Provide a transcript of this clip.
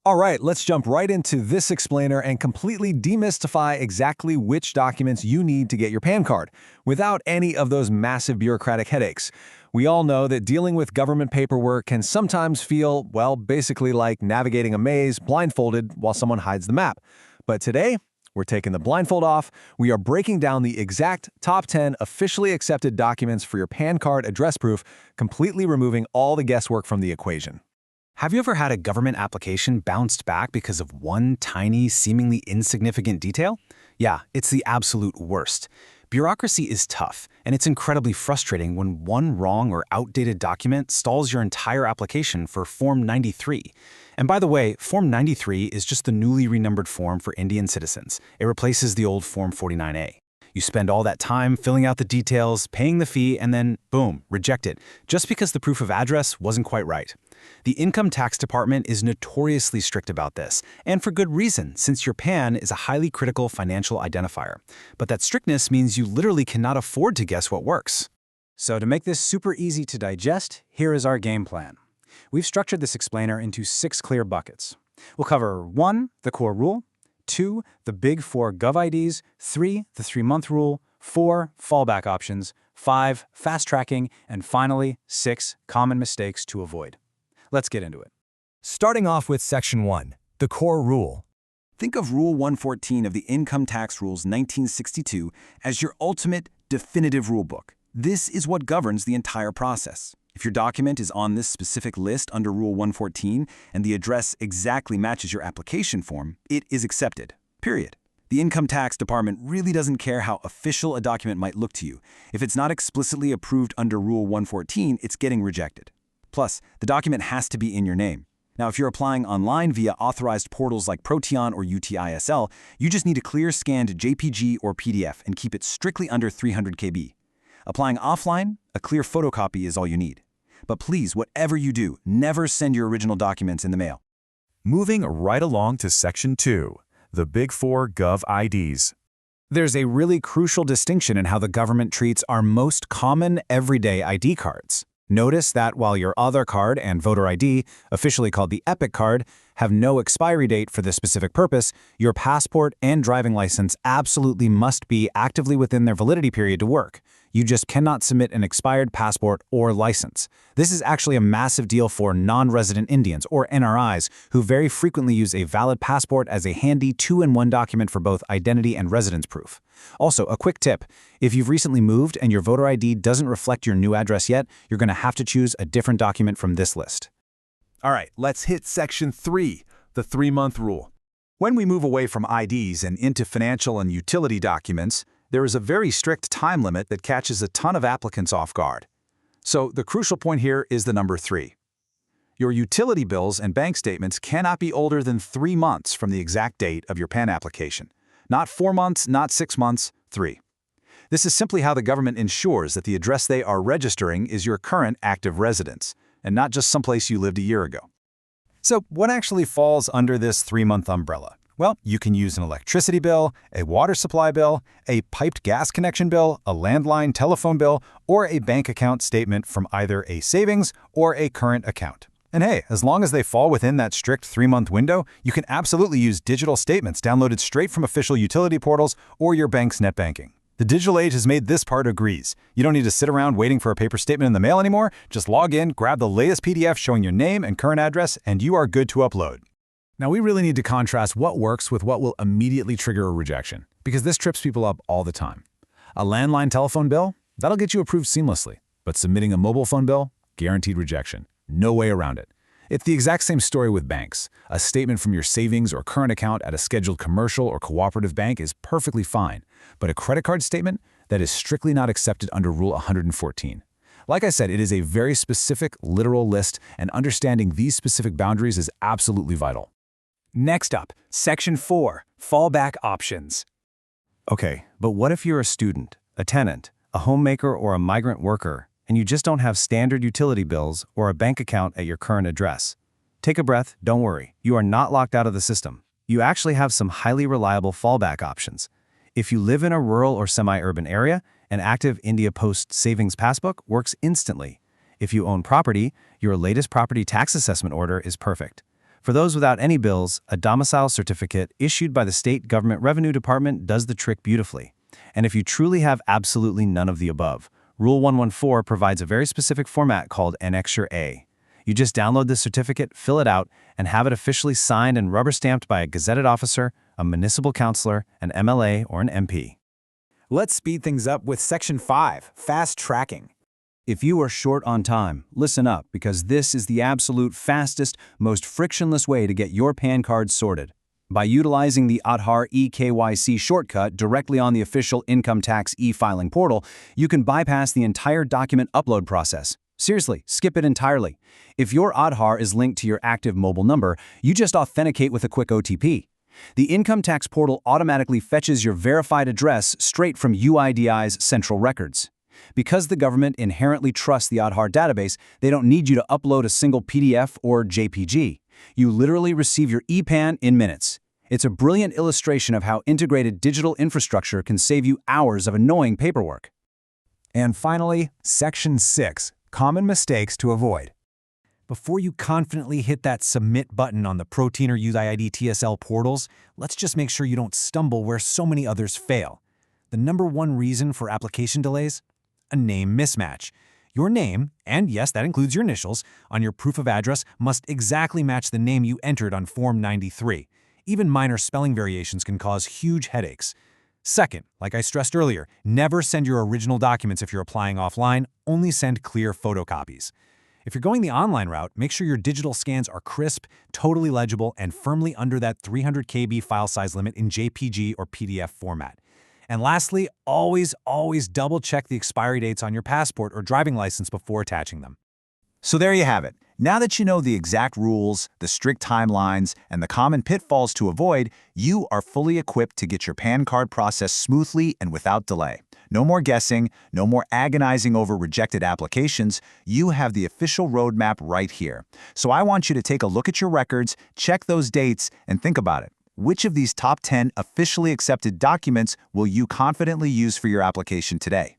All right, let's jump right into this explainer and completely demystify exactly which documents you need to get your PAN card, without any of those massive bureaucratic headaches. We all know that dealing with government paperwork can sometimes feel, well, basically like navigating a maze blindfolded while someone hides the map. But today, we're taking the blindfold off. We are breaking down the exact top 10 officially accepted documents for your PAN card address proof, completely removing all the guesswork from the equation. Have you ever had a government application bounced back because of one tiny, seemingly insignificant detail? Yeah, it's the absolute worst. Bureaucracy is tough, and it's incredibly frustrating when one wrong or outdated document stalls your entire application for Form 93. And by the way, Form 93 is just the newly renumbered form for Indian citizens. It replaces the old Form 49A. You spend all that time filling out the details, paying the fee, and then, boom, reject it, just because the proof of address wasn't quite right. The Income Tax Department is notoriously strict about this, and for good reason, since your PAN is a highly critical financial identifier. But that strictness means you literally cannot afford to guess what works. So to make this super easy to digest, here is our game plan. We've structured this explainer into 6 clear buckets. We'll cover 1, the core rule, 2, the big 4 GovIDs, 3, the 3-month rule, 4, fallback options, 5, fast tracking, and finally, 6, common mistakes to avoid. Let's get into it. Starting off with Section 1, the core rule. Think of Rule 114 of the Income Tax Rules 1962 as your ultimate, definitive rulebook. This is what governs the entire process. If your document is on this specific list under Rule 114 and the address exactly matches your application form, it is accepted. Period. The Income Tax Department really doesn't care how official a document might look to you. If it's not explicitly approved under Rule 114, it's getting rejected. Plus, the document has to be in your name. Now, if you're applying online via authorized portals like Proteon or UTISL, you just need a clear scanned JPG or PDF and keep it strictly under 300 KB. Applying offline, a clear photocopy is all you need. But please, whatever you do, never send your original documents in the mail. Moving right along to Section 2, the Big 4 GovIDs. There's a really crucial distinction in how the government treats our most common everyday ID cards. Notice that while your Aadhaar card and voter ID, officially called the EPIC card, have no expiry date for this specific purpose, your passport and driving license absolutely must be actively within their validity period to work. You just cannot submit an expired passport or license. This is actually a massive deal for non-resident Indians, or NRIs, who very frequently use a valid passport as a handy 2-in-1 document for both identity and residence proof. Also, a quick tip. If you've recently moved and your voter ID doesn't reflect your new address yet, you're going to have to choose a different document from this list. All right, let's hit Section 3, the 3-month rule. When we move away from IDs and into financial and utility documents, there is a very strict time limit that catches a ton of applicants off guard. So the crucial point here is the number 3. Your utility bills and bank statements cannot be older than 3 months from the exact date of your PAN application. Not 4 months, not 6 months, 3. This is simply how the government ensures that the address they are registering is your current active residence, and not just someplace you lived a year ago. So what actually falls under this 3-month umbrella? Well, you can use an electricity bill, a water supply bill, a piped gas connection bill, a landline telephone bill, or a bank account statement from either a savings or a current account. And hey, as long as they fall within that strict 3-month window, you can absolutely use digital statements downloaded straight from official utility portals or your bank's net banking. The digital age has made this part a breeze. You don't need to sit around waiting for a paper statement in the mail anymore. Just log in, grab the latest PDF showing your name and current address, and you are good to upload. Now, we really need to contrast what works with what will immediately trigger a rejection, because this trips people up all the time. A landline telephone bill, that'll get you approved seamlessly, but submitting a mobile phone bill, guaranteed rejection. No way around it. It's the exact same story with banks. A statement from your savings or current account at a scheduled commercial or cooperative bank is perfectly fine, but a credit card statement, that is strictly not accepted under Rule 114. Like I said, it is a very specific, literal list, and understanding these specific boundaries is absolutely vital. Next up, Section 4, fallback options. Okay, but what if you're a student, a tenant, a homemaker, or a migrant worker, and you just don't have standard utility bills or a bank account at your current address? Take a breath, don't worry. You are not locked out of the system. You actually have some highly reliable fallback options. If you live in a rural or semi-urban area, an active India Post savings passbook works instantly. If you own property, your latest property tax assessment order is perfect. For those without any bills, a domicile certificate issued by the State Government Revenue Department does the trick beautifully. And if you truly have absolutely none of the above, Rule 114 provides a very specific format called Annexure A. You just download this certificate, fill it out, and have it officially signed and rubber-stamped by a gazetted officer, a municipal councilor, an MLA, or an MP. Let's speed things up with Section 5, Fast Tracking. If you are short on time, listen up, because this is the absolute fastest, most frictionless way to get your PAN card sorted. By utilizing the Aadhaar eKYC shortcut directly on the official income tax e-filing portal, you can bypass the entire document upload process. Seriously, skip it entirely. If your Aadhaar is linked to your active mobile number, you just authenticate with a quick OTP. The income tax portal automatically fetches your verified address straight from UIDI's central records. Because the government inherently trusts the Aadhaar database, they don't need you to upload a single PDF or JPG. You literally receive your EPAN in minutes. It's a brilliant illustration of how integrated digital infrastructure can save you hours of annoying paperwork. And finally, Section 6, Common Mistakes to Avoid. Before you confidently hit that submit button on the Protein or UID TSL portals, let's just make sure you don't stumble where so many others fail. The number one reason for application delays? A name mismatch. Your name, and yes, that includes your initials, on your proof of address must exactly match the name you entered on Form 93. Even minor spelling variations can cause huge headaches. Second, like I stressed earlier, never send your original documents if you're applying offline, only send clear photocopies. If you're going the online route, make sure your digital scans are crisp, totally legible, and firmly under that 300 KB file size limit in JPG or PDF format. And lastly, always double-check the expiry dates on your passport or driving license before attaching them. So there you have it. Now that you know the exact rules, the strict timelines, and the common pitfalls to avoid, you are fully equipped to get your PAN card processed smoothly and without delay. No more guessing, no more agonizing over rejected applications. You have the official roadmap right here. So I want you to take a look at your records, check those dates, and think about it. Which of these top 10 officially accepted documents will you confidently use for your application today?